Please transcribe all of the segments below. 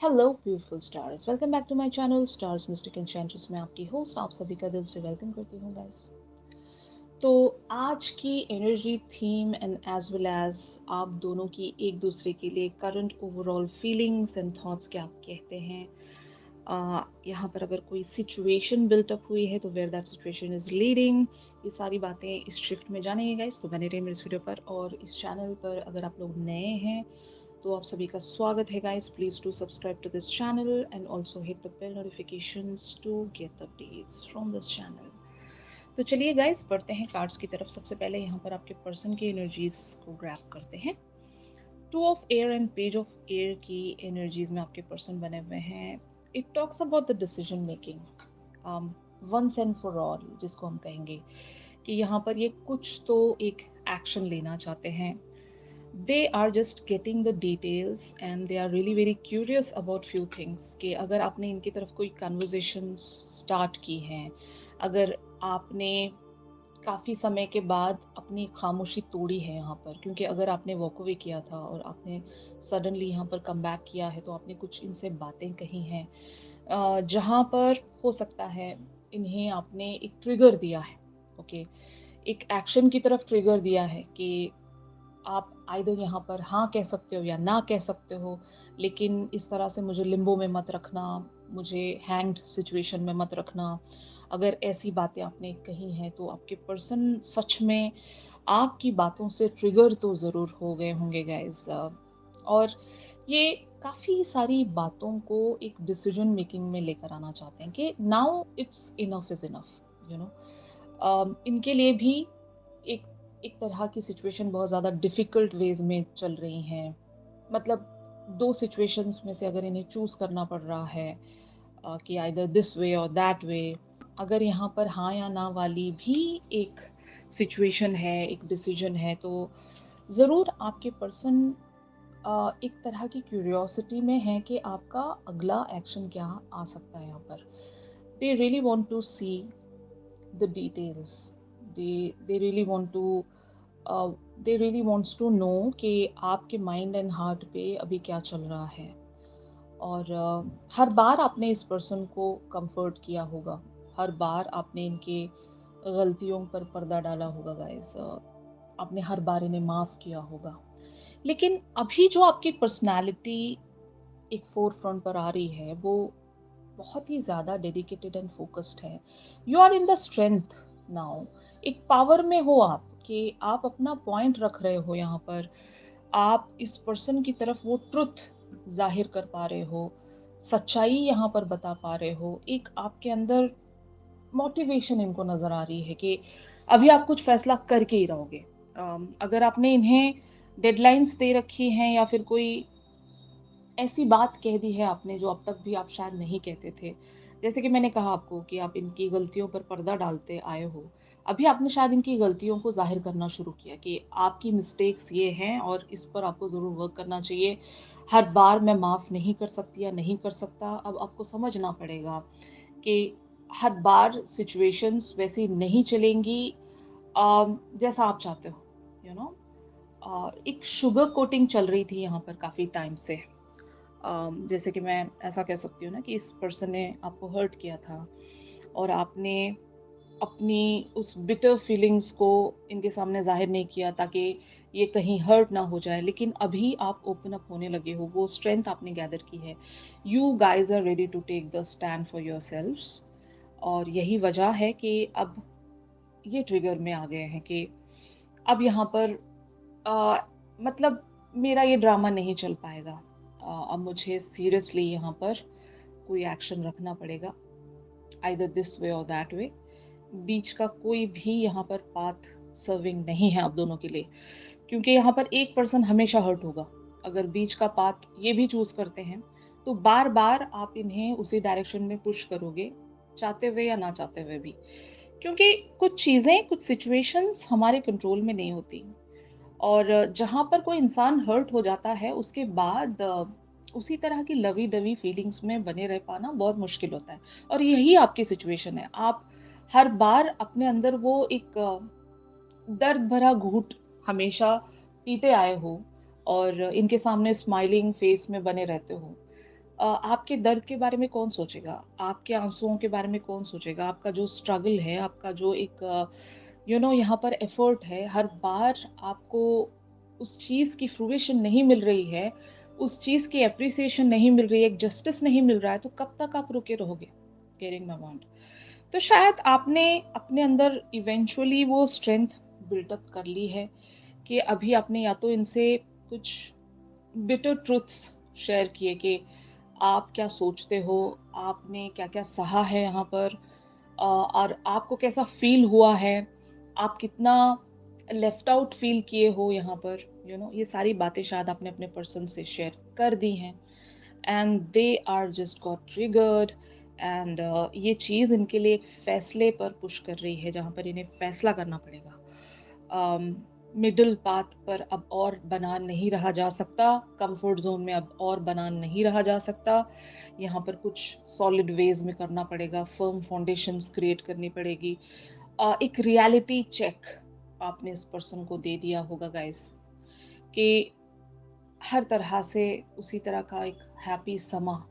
Hello beautiful stars, welcome back to my channel stars mystic enchantress में आपकी host आप सभी का दिल से वेलकम करती हूँ गाइस। तो आज की energy theme and as well as आप दोनों की एक दूसरे के लिए current overall feelings and thoughts क्या आप कहते हैं। यहाँ पर अगर कोई सिचुएशन बिल्टअप हुई है तो where that situation is leading, ये सारी बातें इस शिफ्ट में जानेंगे गाइस। तो बने रहिए मेरे इस वीडियो पर, और इस चैनल पर अगर आप लोग नए हैं तो आप सभी का स्वागत है guys. Please to subscribe to this channel and also hit the bell notifications to get updates from this channel. तो चलिए गाइस बढ़ते हैं कार्ड्स की तरफ। सबसे पहले यहाँ पर आपके पर्सन की एनर्जीज को ग्रैब करते हैं। Two of air and page of air की एनर्जीज में आपके पर्सन बने हुए हैं। It talks about the decision making once and for all, जिसको हम कहेंगे कि यहाँ पर ये कुछ तो एक एक्शन लेना चाहते हैं। they are just getting the details and they are really very curious about few things कि अगर आपने इनकी तरफ कोई conversations start की हैं, अगर आपने काफ़ी समय के बाद अपनी खामोशी तोड़ी है यहाँ पर, क्योंकि अगर आपने वॉक अवे किया था और आपने सडनली यहाँ पर कम बैक किया है तो आपने कुछ इनसे बातें कही हैं जहाँ पर हो सकता है इन्हें आपने एक ट्रिगर दिया है। ओके, एक एक्शन की तरफ ट्रिगर दिया है कि आप आइदर यहाँ पर हाँ कह सकते हो या ना कह सकते हो, लेकिन इस तरह से मुझे लिम्बो में मत रखना, मुझे हैंग्ड सिचुएशन में मत रखना। अगर ऐसी बातें आपने कही हैं तो आपके पर्सन सच में आपकी बातों से ट्रिगर तो ज़रूर हो गए होंगे गाइस। और ये काफ़ी सारी बातों को एक डिसीजन मेकिंग में लेकर आना चाहते हैं कि now it's enough is enough, you know. इनके लिए भी एक एक तरह की सिचुएशन बहुत ज़्यादा डिफ़िकल्ट वेज़ में चल रही हैं। मतलब 2 सिचुएशंस में से अगर इन्हें चूज़ करना पड़ रहा है कि आइदर दिस वे और दैट वे, अगर यहाँ पर हाँ या ना वाली भी एक सिचुएशन है, एक डिसीजन है, तो ज़रूर आपके पर्सन एक तरह की क्यूरियोसिटी में है कि आपका अगला एक्शन क्या आ सकता है यहाँ पर। They really want to see the details, they really want to they really wants to know कि आपके माइंड एंड हार्ट पे अभी क्या चल रहा है। और हर बार आपने इस पर्सन को कंफर्ट किया होगा, हर बार आपने इनके गलतियों पर पर्दा डाला होगा गाइस, आपने हर बार इन्हें माफ़ किया होगा। लेकिन अभी जो आपकी पर्सनालिटी एक फोर फ्रंट पर आ रही है वो बहुत ही ज़्यादा डेडिकेटेड एंड फोकस्ड है। You are in the strength now, एक पावर में हो आप कि आप अपना पॉइंट रख रहे हो यहाँ पर, आप इस पर्सन की तरफ वो ट्रुथ जाहिर कर पा रहे हो, सच्चाई यहाँ पर बता पा रहे हो। एक आपके अंदर मोटिवेशन इनको नज़र आ रही है कि अभी आप कुछ फैसला करके ही रहोगे। अगर आपने इन्हें डेडलाइंस दे रखी हैं या फिर कोई ऐसी बात कह दी है आपने जो अब तक भी आप शायद नहीं कहते थे। जैसे कि मैंने कहा आपको कि आप इनकी गलतियों पर पर्दा डालते आए हो। अभी आपने शायद इनकी गलतियों को ज़ाहिर करना शुरू किया कि आपकी मिस्टेक्स ये हैं और इस पर आपको ज़रूर वर्क करना चाहिए। हर बार मैं माफ़ नहीं कर सकती या नहीं कर सकता। अब आपको समझना पड़ेगा कि हर बार सिचुएशंस वैसी नहीं चलेंगी जैसा आप चाहते हो, यू नो। एक शुगर कोटिंग चल रही थी यहाँ पर काफ़ी टाइम से। जैसे कि मैं ऐसा कह सकती हूँ ना कि इस पर्सन ने आपको हर्ट किया था और आपने अपनी उस बिटर फीलिंग्स को इनके सामने जाहिर नहीं किया ताकि ये कहीं हर्ट ना हो जाए। लेकिन अभी आप ओपन अप होने लगे हो, वो स्ट्रेंथ आपने गैदर की है। You guys are ready to take the stand for your selves. और यही वजह है कि अब ये ट्रिगर में आ गए हैं कि अब यहाँ पर अ, मतलब मेरा ये ड्रामा नहीं चल पाएगा। अब मुझे सीरियसली यहाँ पर कोई एक्शन रखना पड़ेगा, आइदर दिस वे और दैट वे। बीच का कोई भी यहाँ पर पाथ सर्विंग नहीं है आप दोनों के लिए, क्योंकि यहाँ पर एक पर्सन हमेशा हर्ट होगा। अगर बीच का पाथ ये भी चूज करते हैं तो बार बार आप इन्हें उसी डायरेक्शन में पुश करोगे, चाहते हुए या ना चाहते हुए भी, क्योंकि कुछ चीज़ें, कुछ सिचुएशंस हमारे कंट्रोल में नहीं होती। और जहाँ पर कोई इंसान हर्ट हो जाता है उसके बाद उसी तरह की लवी डवी फीलिंग्स में बने रह पाना बहुत मुश्किल होता है। और यही आपकी सिचुएशन है। आप हर बार अपने अंदर वो एक दर्द भरा घूंट हमेशा पीते आए हो और इनके सामने स्माइलिंग फेस में बने रहते हो। आपके दर्द के बारे में कौन सोचेगा? आपके आँसुओं के बारे में कौन सोचेगा? आपका जो स्ट्रगल है, आपका जो एक यहाँ पर एफर्ट है, हर बार आपको उस चीज़ की फ्रूइशन नहीं मिल रही है, उस चीज़ की एप्रिसिएशन नहीं मिल रही है, एक जस्टिस नहीं मिल रहा है, तो कब तक आप रुके रहोगे? Getting my point? तो शायद आपने अपने अंदर इवेंचुअली वो स्ट्रेंथ बिल्ट अप कर ली है कि अभी आपने या तो इनसे कुछ बिटर ट्रुथ्स शेयर किए कि आप क्या सोचते हो, आपने क्या-क्या सहा है यहाँ पर, और आपको कैसा फ़ील हुआ है, आप कितना लेफ्ट आउट फ़ील किए हो यहाँ पर, ये सारी बातें शायद आपने अपने पर्सन से शेयर कर दी हैं and they are just got triggered and ये चीज़ इनके लिए एक फ़ैसले पर पुश कर रही है, जहाँ पर इन्हें फ़ैसला करना पड़ेगा। मिडल पाथ पर अब और बना नहीं रहा जा सकता, कंफर्ट ज़ोन में अब और बना नहीं रहा जा सकता। यहाँ पर कुछ सॉलिड वेज़ में करना पड़ेगा, फ़र्म फाउंडेशंस क्रिएट करनी पड़ेगी। एक रियलिटी चेक आपने इस पर्सन को दे दिया होगा गाइस कि हर तरह से उसी तरह का एक हैप्पी समा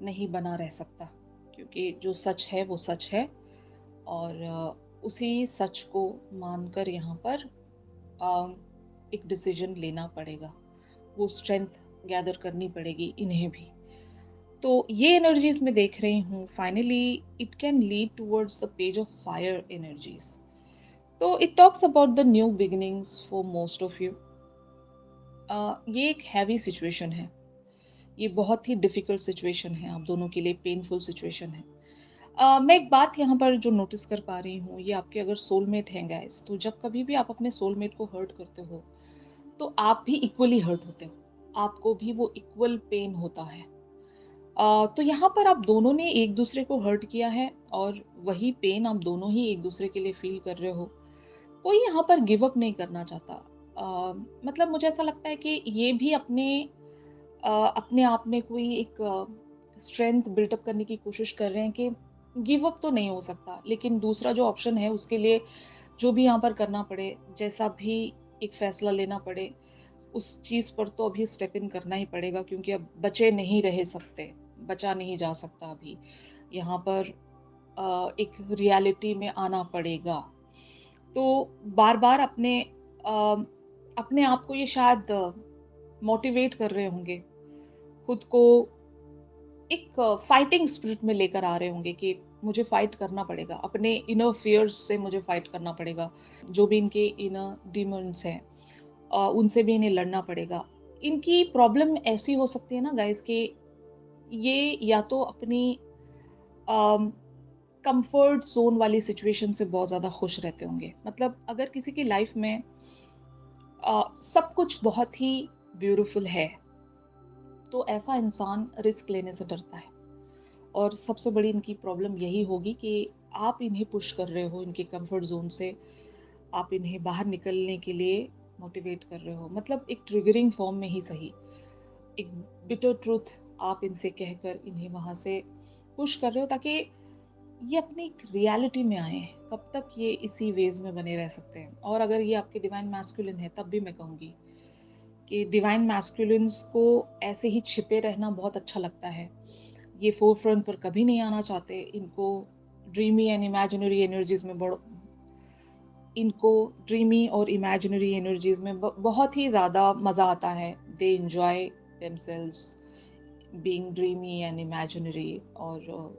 नहीं बना रह सकता, क्योंकि जो सच है वो सच है और उसी सच को मानकर यहाँ पर अ, एक डिसीजन लेना पड़ेगा। वो स्ट्रेंथ गैदर करनी पड़ेगी इन्हें भी। तो ये एनर्जीज़ मैं देख रही हूँ, finally it can lead towards the page of fire energies. तो it talks about the new beginnings for most of you. ये एक हैवी सिचुएशन है। ये बहुत ही डिफ़िकल्ट सिचुएशन है, आप दोनों के लिए पेनफुल सिचुएशन है। मैं एक बात यहाँ पर जो नोटिस कर पा रही हूँ, ये आपके अगर सोलमेट हैं गाइस, तो जब कभी भी आप अपने सोलमेट को हर्ट करते हो, तो आप भी इक्वली हर्ट होते हो। आपको भी वो इक्वल पेन होता है। तो यहाँ पर आप दोनों ने एक-दूसरे को हर्ट किया है और वही पेन आप दोनों ही एक-दूसरे के लिए फ़ील कर रहे हो। कोई यहाँ पर गिव अप नहीं करना चाहता। मतलब मुझे ऐसा लगता है कि ये भी अपने आप में कोई एक स्ट्रेंथ बिल्ट अप करने की कोशिश कर रहे हैं कि गिव अप तो नहीं हो सकता, लेकिन दूसरा जो ऑप्शन है उसके लिए जो भी यहाँ पर करना पड़े, जैसा भी एक फ़ैसला लेना पड़े, उस चीज़ पर तो अभी स्टेप इन करना ही पड़ेगा, क्योंकि अब बचे नहीं रह सकते, बचा नहीं जा सकता अभी। यहाँ पर एक रियलिटी में आना पड़ेगा। तो बार-बार अपने आप को ये शायद मोटिवेट कर रहे होंगे, खुद को एक फाइटिंग स्पिरिट में लेकर आ रहे होंगे कि मुझे फाइट करना पड़ेगा, अपने इनर फियर्स से मुझे फाइट करना पड़ेगा। जो भी इनके इनर डीमंस हैं, उनसे भी इन्हें लड़ना पड़ेगा। इनकी प्रॉब्लम ऐसी हो सकती है ना गाइस कि ये या तो अपनी अम, कंफर्ट ज़ोन वाली सिचुएशन से बहुत ज़्यादा खुश रहते होंगे। मतलब अगर किसी की लाइफ में सब कुछ बहुत ही ब्यूटीफुल है, तो ऐसा इंसान रिस्क लेने से डरता है। और सबसे बड़ी इनकी प्रॉब्लम यही होगी कि आप इन्हें पुश कर रहे हो इनके कंफर्ट ज़ोन से, आप इन्हें बाहर निकलने के लिए मोटिवेट कर रहे हो। मतलब एक ट्रिगरिंग फॉर्म में ही सही, एक बिटर ट्रुथ आप इनसे कहकर इन्हें वहाँ से पुश कर रहे हो, ताकि ये अपनी एक रियलिटी में आएँ। कब तक ये इसी वेज़ में बने रह सकते हैं? और अगर ये आपके डिवाइन मैस्कुलिन है, तब भी मैं कहूँगी कि डिवाइन मैस्कुलिन्स को ऐसे ही छिपे रहना बहुत अच्छा लगता है। ये फ़ोरफ्रंट पर कभी नहीं आना चाहते। ड्रीमी एंड इमेजिनरी एनर्जीज़ में बड़ इनको ड्रीमी और इमेजिनरी एनर्जीज़ में बहुत ही ज़्यादा मज़ा आता है। They enjoy themselves being dreamy and imaginary, और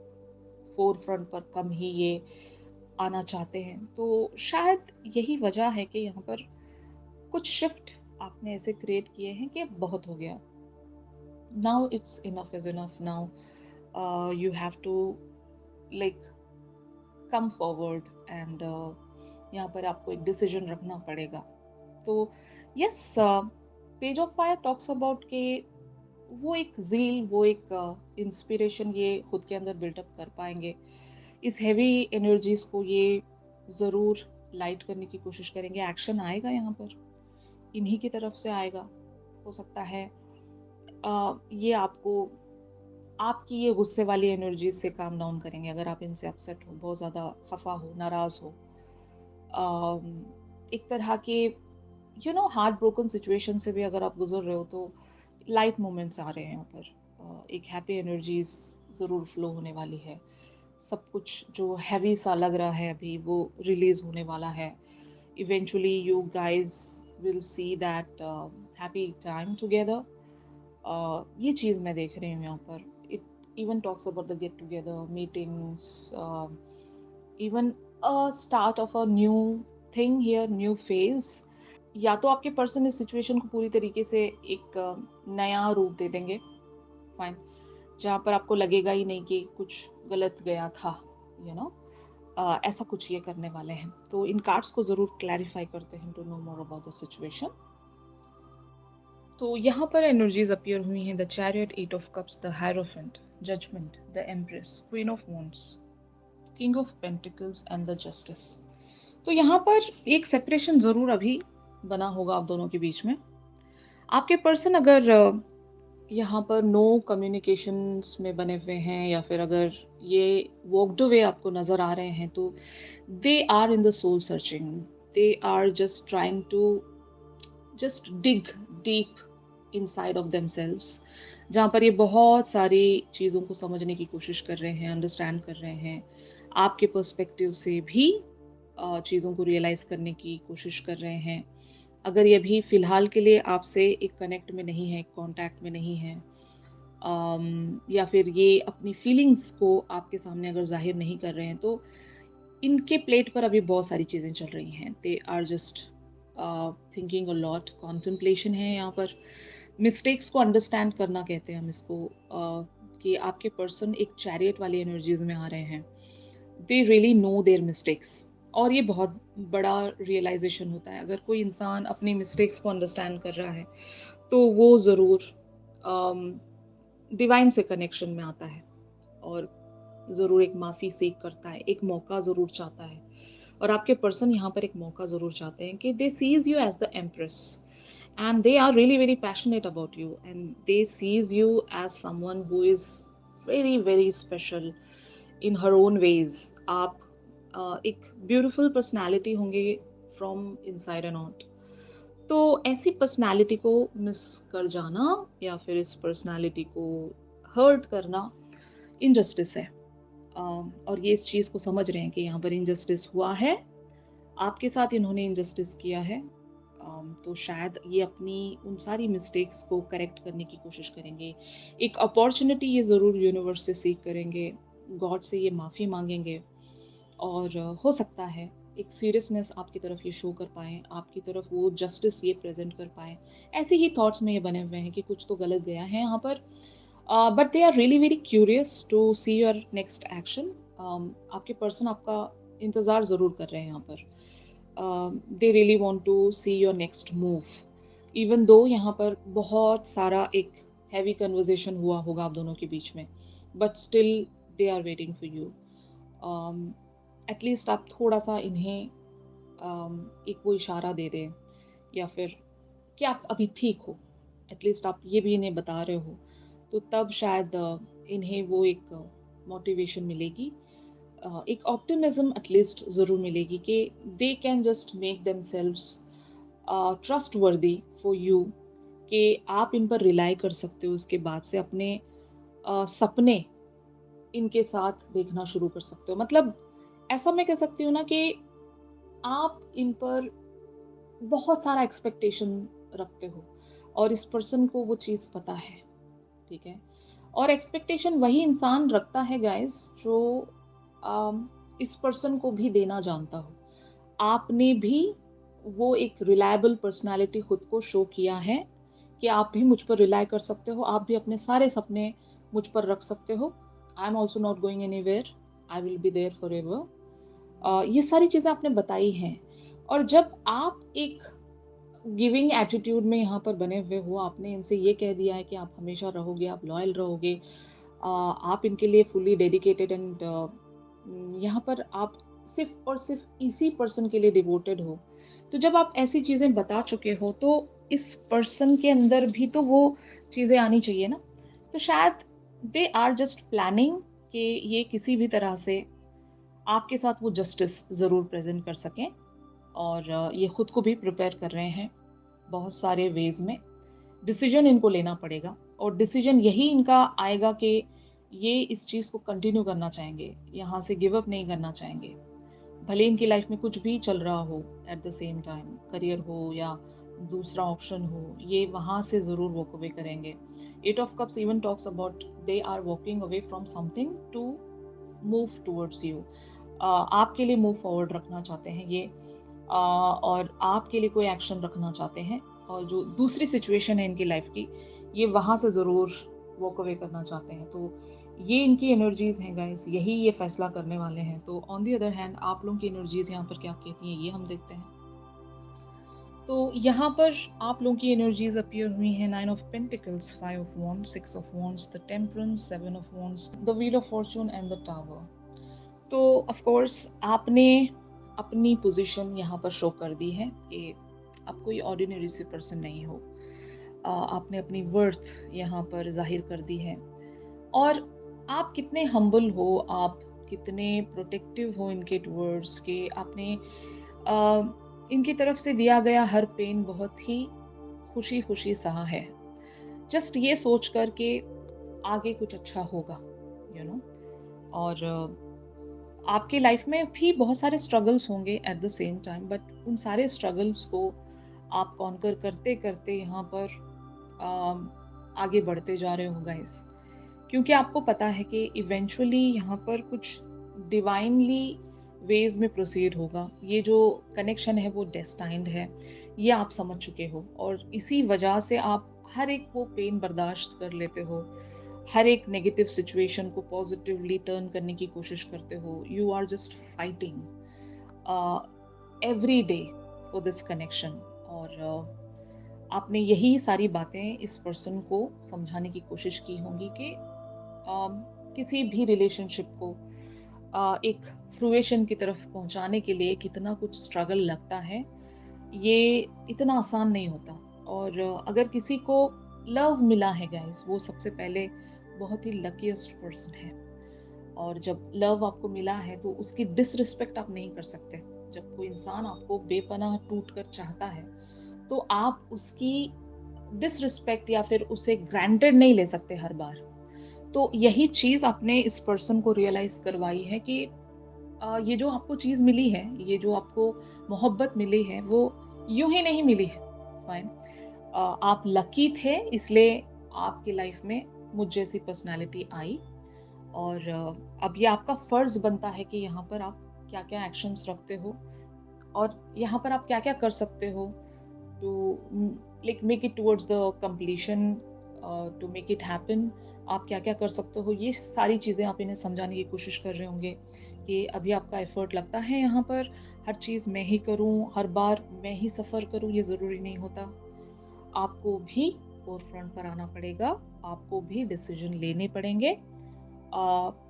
फ़ोरफ्रंट पर कम ही ये आना चाहते हैं। तो शायद यही वजह है कि यहाँ पर कुछ शिफ्ट आपने ऐसे क्रिएट किए हैं कि अब बहुत हो गया। Now it's enough is enough now. You have to like come forward and यहाँ पर आपको एक डिसीजन रखना पड़ेगा। तो yes, page of fire talks about के वो एक ज़ील, वो एक इंस्पिरेशन ये खुद के अंदर बिल्डअप कर पाएँगे। इस हेवी एनर्जीज़ को ये ज़रूर लाइट करने की कोशिश करेंगे। एक्शन आएगा यहाँ पर, इन्हीं की तरफ से आएगा। हो सकता है ये आपकी ये गुस्से वाली एनर्जीज़ से काम डाउन करेंगे, अगर आप इनसे अपसेट हो, बहुत ज़्यादा खफ़ा हो, नाराज़ हो। एक तरह के हार्ट ब्रोकन सिचुएशन से भी अगर आप गुज़र रहे हो, तो लाइट मोमेंट्स आ रहे हैं यहाँ पर। एक हैप्पी एनर्जीज ज़रूर फ्लो होने वाली है। सब कुछ जो हैवी सा लग रहा है अभी वो रिलीज होने वाला है। Eventually you guys will see that happy time together. ये चीज़ मैं देख रही हूँ यहाँ पर। It even talks about the get together meetings, even a start of a new thing here, new phase. या तो आपके पर्सन इस सिचुएशन को पूरी तरीके से एक नया रूप दे देंगे, फाइन, जहाँ पर आपको लगेगा ही नहीं कि कुछ गलत गया था, यू नो। ऐसा कुछ ये करने वाले हैं। तो इन कार्ड्स को ज़रूर क्लैरिफाई करते हैं to know more about the situation. तो यहाँ पर एनर्जीज अपीयर हुई हैं: the chariot, eight of cups, the hierophant, judgement, the empress, queen of wands, king of pentacles and the justice. तो यहाँ पर एक सेपरेशन ज़रूर अभी बना होगा आप दोनों के बीच में। आपके पर्सन अगर यहाँ पर नो कम्युनिकेशंस में बने हुए हैं, या फिर अगर ये वॉकड अवे आपको नज़र आ रहे हैं, तो they are in the soul searching. They are just trying to just dig deep inside of themselves, जहाँ पर ये बहुत सारी चीज़ों को समझने की कोशिश कर रहे हैं, अंडरस्टैंड कर रहे हैं, आपके पर्सपेक्टिव से भी चीज़ों को रियलाइज़ करने की कोशिश कर रहे हैं। अगर ये भी फ़िलहाल के लिए आपसे एक कनेक्ट में नहीं है, एक कॉन्टैक्ट में नहीं है, या फिर ये अपनी फीलिंग्स को आपके सामने अगर ज़ाहिर नहीं कर रहे हैं, तो इनके प्लेट पर अभी बहुत सारी चीज़ें चल रही हैं। They are just thinking a lot, contemplation है यहाँ पर। मिस्टेक्स को अंडरस्टैंड करना कहते हैं हम इसको, कि आपके पर्सन एक चैरियट वाली एनर्जीज में आ रहे हैं। They really know their mistakes, और ये बहुत बड़ा रियलाइजेशन होता है। अगर कोई इंसान अपनी मिस्टेक्स को अंडरस्टैंड कर रहा है, तो वो ज़रूर डिवाइन से कनेक्शन में आता है, और ज़रूर एक माफ़ी सीख करता है, एक मौका ज़रूर चाहता है। और आपके पर्सन यहाँ पर एक मौका ज़रूर चाहते हैं कि they sees you as the empress, and they are really very passionate about you, and they sees you as someone who is very very special in her own ways. आप एक ब्यूटिफुल पर्सनैलिटी होंगे from inside and out. तो ऐसी personality को miss कर जाना, या फिर इस पर्सनैलिटी को हर्ट करना, इनजस्टिस है। और ये इस चीज़ को समझ रहे हैं कि यहाँ पर इनजस्टिस हुआ है, आपके साथ इन्होंने इनजस्टिस किया है। तो शायद ये अपनी उन सारी मिस्टेक्स को करेक्ट करने की कोशिश करेंगे। एक अपॉर्चुनिटी ये ज़रूर यूनिवर्स से सीख करेंगे, गॉड से ये माफ़ी मांगेंगे, और हो सकता है एक सीरियसनेस आपकी तरफ ये शो कर पाएँ, आपकी तरफ वो जस्टिस ये प्रेज़ेंट कर पाएँ। ऐसे ही थॉट्स में ये बने हुए हैं कि कुछ तो गलत गया है यहाँ पर, but they are really very curious to see your next action. आपके पर्सन आपका इंतज़ार ज़रूर कर रहे हैं यहाँ पर। They really want to see your next move, even though यहाँ पर बहुत सारा एक हैवी कन्वर्सेशन हुआ होगा आप दोनों के बीच में, but still they are waiting for you. At least आप थोड़ा सा इन्हें एक वो इशारा दे दें, या फिर कि आप अभी ठीक हो, एटलीस्ट आप ये भी इन्हें बता रहे हो, तो तब शायद इन्हें वो एक मोटिवेशन मिलेगी, एक ऑप्टिमिज्म एटलीस्ट ज़रूर मिलेगी कि they can just make themselves trust वर्दी फॉर यू, कि आप इन पर रिलाई कर सकते हो। उसके बाद से अपने सपने इनके साथ देखना शुरू कर सकते हो। मतलब ऐसा मैं कह सकती हूँ ना कि आप इन पर बहुत सारा एक्सपेक्टेशन रखते हो, और इस पर्सन को वो चीज़ पता है, ठीक है? और एक्सपेक्टेशन वही इंसान रखता है गाइस जो इस पर्सन को भी देना जानता हो। आपने भी वो एक रिलायबल पर्सनैलिटी खुद को शो किया है कि आप भी मुझ पर रिलाय कर सकते हो, आप भी अपने सारे सपने मुझ पर रख सकते हो। I am also not going anywhere, I will be there forever. ये सारी चीज़ें आपने बताई हैं। और जब आप एक गिविंग एटीट्यूड में यहाँ पर बने हुए हो, आपने इनसे ये कह दिया है कि आप हमेशा रहोगे, आप लॉयल रहोगे, आप इनके लिए फुल्ली डेडिकेटेड, एंड यहाँ पर आप सिर्फ और सिर्फ इसी पर्सन के लिए डिवोटेड हो। तो जब आप ऐसी चीज़ें बता चुके हो, तो इस पर्सन के अंदर भी तो वो चीज़ें आनी चाहिए ना। तो शायद दे आर जस्ट प्लानिंग कि ये किसी भी तरह से आपके साथ वो जस्टिस ज़रूर प्रेजेंट कर सकें, और ये खुद को भी प्रिपेयर कर रहे हैं बहुत सारे वेज में। डिसीजन इनको लेना पड़ेगा, और डिसीजन यही इनका आएगा कि ये इस चीज़ को कंटिन्यू करना चाहेंगे, यहाँ से गिव अप नहीं करना चाहेंगे। भले इनकी लाइफ में कुछ भी चल रहा हो at the same time, career हो या दूसरा ऑप्शन हो, ये वहाँ से ज़रूर वॉक अवे करेंगे। Eight of cups even talks about they are walking away from something to move towards you. आपके लिए मूव फॉरवर्ड रखना चाहते हैं ये, और आपके लिए कोई एक्शन रखना चाहते हैं, और जो दूसरी सिचुएशन है इनकी लाइफ की, ये वहाँ से ज़रूर वॉक अवे करना चाहते हैं। तो ये इनकी एनर्जीज हैं गाइस, यही ये फैसला करने वाले हैं। तो ऑन दी अदर हैंड आप लोगों की एनर्जीज यहाँ पर क्या कहती हैं, ये हम देखते हैं। तो यहाँ पर आप लोगों की एनर्जीज अपीयर हुई हैं 9 of pentacles, 5 of wands, 6 of wands, the temperance, 7 of wands, the wheel of Fortune and the tower. तो ऑफ कोर्स आपने अपनी पोजीशन यहाँ पर शो कर दी है कि आप कोई ऑर्डिनरी सी पर्सन नहीं हो। आपने अपनी वर्थ यहाँ पर जाहिर कर दी है, और आप कितने हम्बल हो, आप कितने प्रोटेक्टिव हो इनके टूवर्ड्स के। आपने इनकी तरफ से दिया गया हर पेन बहुत ही खुशी खुशी सहा है, जस्ट ये सोच कर के आगे कुछ अच्छा होगा, यू नो। और आपके लाइफ में भी बहुत सारे स्ट्रगल्स होंगे eight the same time, but उन सारे स्ट्रगल्स को आप कॉन्कर करते करते यहाँ पर आगे बढ़ते जा रहे हो गाइस, क्योंकि आपको पता है कि इवेंचुअली यहाँ पर कुछ डिवाइनली वेज में प्रोसीड होगा। ये जो कनेक्शन है वो डेस्टाइंड है, ये आप समझ चुके हो, और इसी वजह से आप हर एक वो पेन बर्दाश्त कर लेते हो, हर एक नेगेटिव सिचुएशन को पॉजिटिवली टर्न करने की कोशिश करते हो। You are just fighting every day for this connection. और आपने यही सारी बातें इस पर्सन को समझाने की कोशिश की होंगी कि किसी भी रिलेशनशिप को एक फ्रूएशन की तरफ पहुंचाने के लिए कितना कुछ स्ट्रगल लगता है, ये इतना आसान नहीं होता। और अगर किसी को लव मिला है गाइस, वो सबसे पहले बहुत ही लकीस्ट पर्सन है। और जब लव आपको मिला है तो उसकी डिसरिस्पेक्ट आप नहीं कर सकते। जब कोई इंसान आपको बेपनाह टूट कर चाहता है, तो आप उसकी डिसरिस्पेक्ट या फिर उसे ग्रांटेड नहीं ले सकते हर बार। तो यही चीज आपने इस पर्सन को रियलाइज करवाई है कि ये जो आपको चीज मिली है, ये जो आपको मोहब्बत मिली है, वो यूं ही नहीं मिली है। फाइन, आप लकी थे, इसलिए आपकी लाइफ में मुझ जैसी पर्सनालिटी आई। और अब ये आपका फर्ज बनता है कि यहाँ पर आप क्या क्या एक्शंस रखते हो, और यहाँ पर आप क्या क्या कर सकते हो to like make it towards the completion, to make it happen. आप क्या क्या कर सकते हो, ये सारी चीज़ें आप इन्हें समझाने की कोशिश कर रहे होंगे कि अभी आपका एफर्ट लगता है यहाँ पर, हर चीज़ मैं ही करूँ, हर बार मैं ही सफ़र करूँ, ये ज़रूरी नहीं होता। आपको भी फोर फ्रंट पर आना पड़ेगा, आपको भी डिसीजन लेने पड़ेंगे।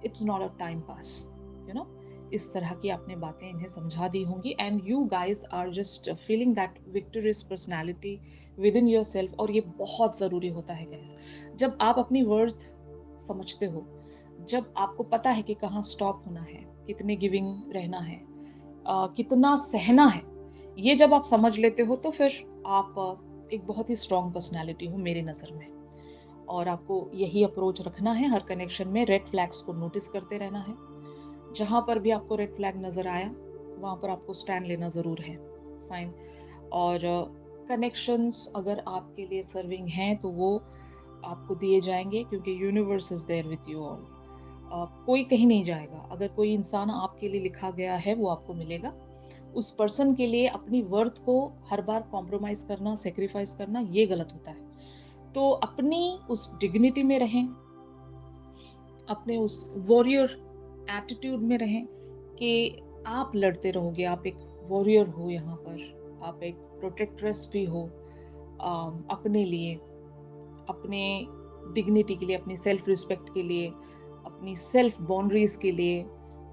It's not a time pass, you know. इस तरह की आपने बातें इन्हें समझा दी होंगी, and you guys are just feeling that victorious personality within yourself. और ये बहुत ज़रूरी होता है गाइज, जब आप अपनी वर्थ समझते हो, जब आपको पता है कि कहाँ स्टॉप होना है, कितने गिविंग रहना है, कितना सहना है, ये जब आप समझ लेते हो, तो फिर आप एक बहुत ही स्ट्रॉन्ग पर्सनैलिटी हो मेरी नज़र में। और आपको यही अप्रोच रखना है हर कनेक्शन में, रेड फ्लैग्स को नोटिस करते रहना है। जहां पर भी आपको रेड फ्लैग नजर आया, वहां पर आपको स्टैंड लेना जरूर है। फाइन। और कनेक्शंस अगर आपके लिए सर्विंग हैं तो वो आपको दिए जाएंगे, क्योंकि universe is there with you all. कोई कहीं नहीं जाएगा। अगर कोई इंसान आपके लिए लिखा गया है, वो आपको मिलेगा। उस पर्सन के लिए अपनी वर्थ को हर बार कॉम्प्रोमाइज करना, सेक्रीफाइस करना, ये गलत होता है। तो अपनी उस डिग्निटी में रहें, अपने उस वॉरियर एटीट्यूड में रहें कि आप लड़ते रहोगे, आप एक वॉरियर हो यहाँ पर, आप एक प्रोटेक्ट्रेस भी हो अपने लिए, अपने डिग्निटी के लिए, अपनी सेल्फ रिस्पेक्ट के लिए, अपनी सेल्फ बाउंड्रीज के लिए,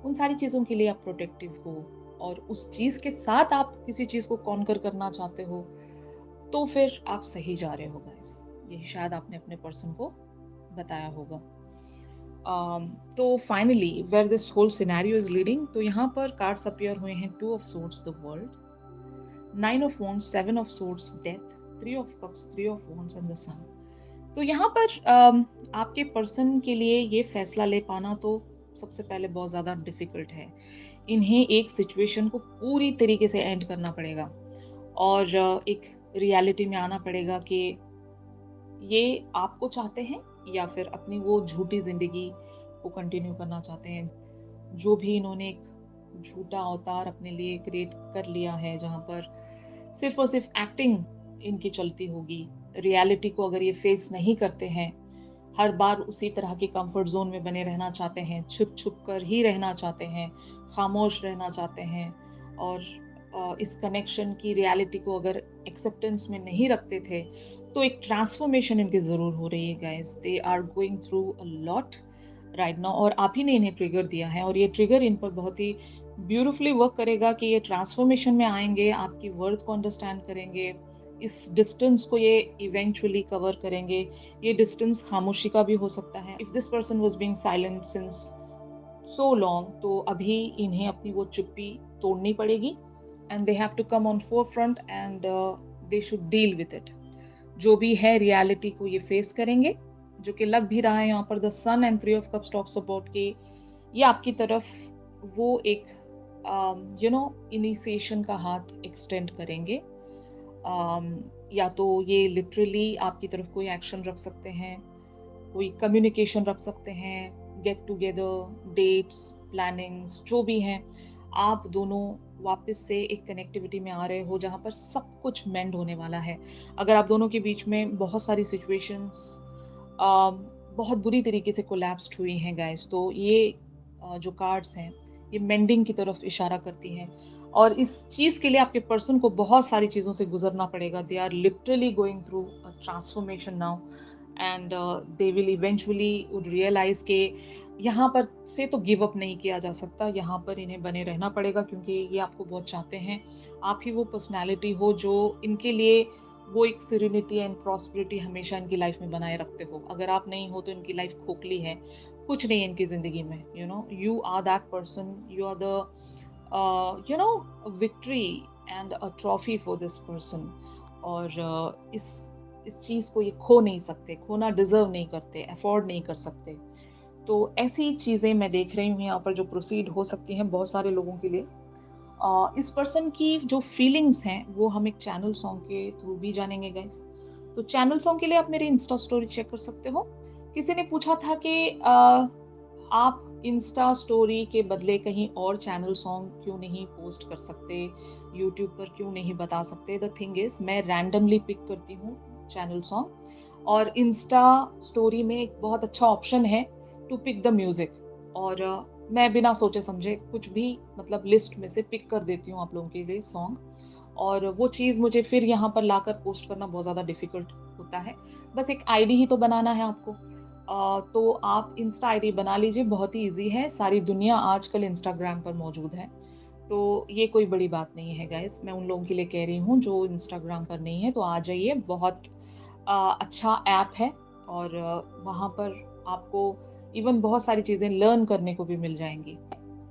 उन सारी चीज़ों के लिए आप प्रोटेक्टिव हो। और उस चीज़ के साथ आप किसी चीज़ को कॉन्कर करना चाहते हो, तो फिर आप सही जा रहे हो गाइस। यही शायद आपने अपने पर्सन को बताया होगा। तो finally where this whole scenario is leading, तो यहाँ पर कार्ड्स अपीयर हुए हैं 2 of swords the world, 9 of wands, 7 of swords death, 3 of cups, 3 of wands and the sun. तो यहाँ पर आपके पर्सन के लिए ये फैसला ले पाना तो सबसे पहले बहुत ज़्यादा डिफ़िकल्ट है। इन्हें एक सिचुएशन को पूरी तरीके से एंड करना पड़ेगा और एक रियलिटी में आना पड़ेगा कि ये आपको चाहते हैं या फिर अपनी वो झूठी ज़िंदगी को कंटिन्यू करना चाहते हैं। जो भी इन्होंने एक झूठा अवतार अपने लिए क्रिएट कर लिया है, जहाँ पर सिर्फ़ और सिर्फ़ एक्टिंग इनकी चलती होगी। रियलिटी को अगर ये फेस नहीं करते हैं, हर बार उसी तरह के कंफर्ट ज़ोन में बने रहना चाहते हैं, छुप-छुप कर ही रहना चाहते हैं, खामोश रहना चाहते हैं और इस कनेक्शन की रियलिटी को अगर एक्सेप्टेंस में नहीं रखते थे, तो एक ट्रांसफॉर्मेशन इनकी ज़रूर हो रही है guys. They are going through a lot right now और आप ही ने इन्हें ट्रिगर दिया है और ये ट्रिगर इन पर बहुत ही ब्यूटीफुली वर्क करेगा कि ये ट्रांसफॉर्मेशन में आएँगे, आपकी वर्थ को अंडरस्टैंड करेंगे, इस डिस्टेंस को ये इवेंचुअली कवर करेंगे। ये डिस्टेंस खामोशी का भी हो सकता है। If this person was being silent since so long, तो अभी इन्हें अपनी वो चुप्पी तोड़नी पड़ेगी and they have to come on forefront and they should deal with it. जो भी है रियलिटी को ये फेस करेंगे, जो कि लग भी रहा है यहाँ पर the sun and three of cups talks about कि ये आपकी तरफ वो एक इनिशिएशन का हाथ एक्सटेंड करेंगे। या तो ये लिटरली आपकी तरफ कोई एक्शन रख सकते हैं, कोई कम्युनिकेशन रख सकते हैं, गेट टुगेदर, डेट्स, प्लानिंग्स जो भी हैं, आप दोनों वापस से एक कनेक्टिविटी में आ रहे हो जहाँ पर सब कुछ मेंड होने वाला है। अगर आप दोनों के बीच में बहुत सारी सिचुएशंस बहुत बुरी तरीके से कोलैप्स्ड हुई हैं गाइस, तो ये जो कार्ड्स हैं, ये मेंडिंग की तरफ इशारा करती हैं और इस चीज़ के लिए आपके पर्सन को बहुत सारी चीज़ों से गुज़रना पड़ेगा। They are literally going through a transformation now and they will eventually would realize कि यहाँ पर से तो गिव अप नहीं किया जा सकता, यहाँ पर इन्हें बने रहना पड़ेगा क्योंकि ये आपको बहुत चाहते हैं। आप ही वो पर्सनैलिटी हो जो इनके लिए वो एक सेरेनिटी एंड प्रॉस्पेरिटी हमेशा इनकी लाइफ में बनाए रखते हो। अगर आप नहीं हो तो इनकी लाइफ खोखली है, कुछ नहीं है इनकी ज़िंदगी में, you are that person, you are the victory and a trophy for this person और इस चीज़ को ये खो नहीं सकते, खोना डिज़र्व नहीं करते, अफ़ोर्ड नहीं कर सकते। तो ऐसी चीज़ें मैं देख रही हूँ यहाँ पर जो प्रोसीड हो सकती हैं बहुत सारे लोगों के लिए। इस पर्सन की जो फीलिंग्स हैं वो हम एक चैनल सॉन्ग के थ्रू भी जानेंगे गाइस। तो चैनल सॉन्ग के लिए आप मेरी इंस्टा स्टोरी चेक कर सकते हो। किसी ने पूछा था कि आप इंस्टा स्टोरी के बदले कहीं और चैनल सॉन्ग क्यों नहीं पोस्ट कर सकते, यूट्यूब पर क्यों नहीं बता सकते। द थिंग इज मैं रैंडमली पिक करती हूँ चैनल सॉन्ग और इंस्टा स्टोरी में एक बहुत अच्छा ऑप्शन है टू पिक द म्यूजिक और मैं बिना सोचे समझे कुछ भी मतलब लिस्ट में से पिक कर देती हूँ आप लोगों के लिए सॉन्ग और वो चीज़ मुझे फिर यहाँ पर लाकर पोस्ट करना बहुत ज़्यादा डिफिकल्ट होता है। बस एक आईडी ही तो बनाना है आपको। तो आप इंस्टा आईडी बना लीजिए, बहुत ही ईज़ी है, सारी दुनिया आजकल इंस्टाग्राम पर मौजूद है। तो ये कोई बड़ी बात नहीं है गाइज़, मैं उन लोगों के लिए कह रही हूँ जो इंस्टाग्राम पर नहीं है, तो आ जाइए, बहुत अच्छा ऐप है और वहाँ पर आपको इवन बहुत सारी चीज़ें लर्न करने को भी मिल जाएँगी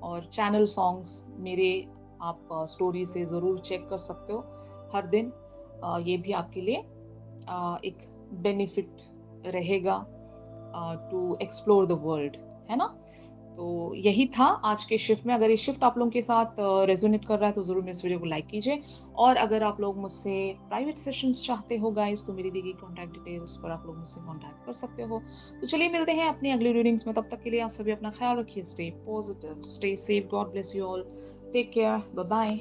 और चैनल सॉन्ग्स मेरे आप स्टोरी से ज़रूर चेक कर सकते हो हर दिन। ये भी आपके लिए एक बेनिफिट रहेगा टू एक्सप्लोर द वर्ल्ड, है ना? तो यही था आज के शिफ्ट में। अगर ये शिफ्ट आप लोगों के साथ रेजोनेट कर रहा है तो ज़रूर मेरे इस वीडियो को लाइक कीजिए और अगर आप लोग मुझसे प्राइवेट सेशंस चाहते हो गाइस तो मेरी दी गई कॉन्टैक्ट डिटेल्स पर आप लोग मुझसे कॉन्टैक्ट कर सकते हो। तो चलिए मिलते हैं अपनी अगली रीडिंग्स में, तब तक के लिए आप सभी अपना ख्याल रखिए, stay positive, stay safe, God bless you all, take care, bye bye.